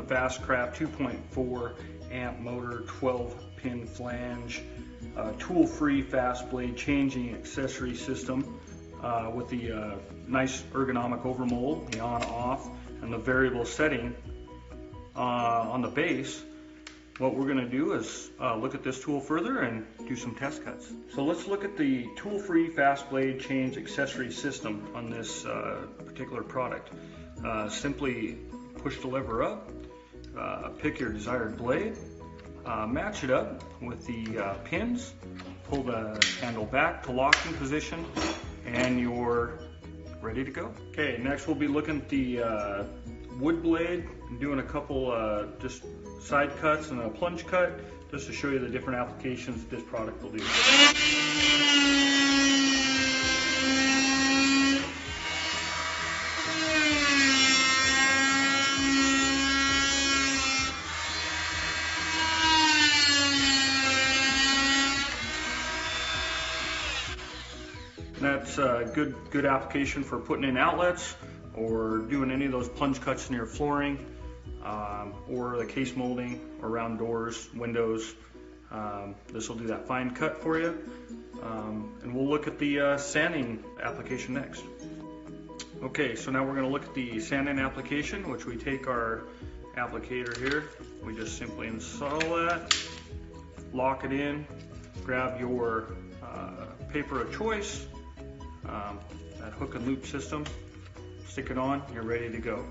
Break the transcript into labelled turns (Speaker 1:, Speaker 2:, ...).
Speaker 1: FastCraft 2.4 amp motor, 12-pin flange, tool-free fast blade changing accessory system with the nice ergonomic overmold, the on-off, and the variable setting on the base. What we're going to do is look at this tool further and do some test cuts. So let's look at the tool-free fast blade change accessory system on this particular product. Simply push the lever up, pick your desired blade, match it up with the pins, pull the handle back to locking position, and you're ready to go. Okay, next we'll be looking at the wood blade and doing a couple just side cuts and a plunge cut just to show you the different applications that this product will do. That's a good application for putting in outlets or doing any of those plunge cuts in your flooring or the case molding around doors, windows. This will do that fine cut for you. And we'll look at the sanding application next. Okay, so now we're going to look at the sanding application, which we take our applicator here. We just simply install that, lock it in, grab your paper of choice, that hook and loop system, stick it on, you're ready to go.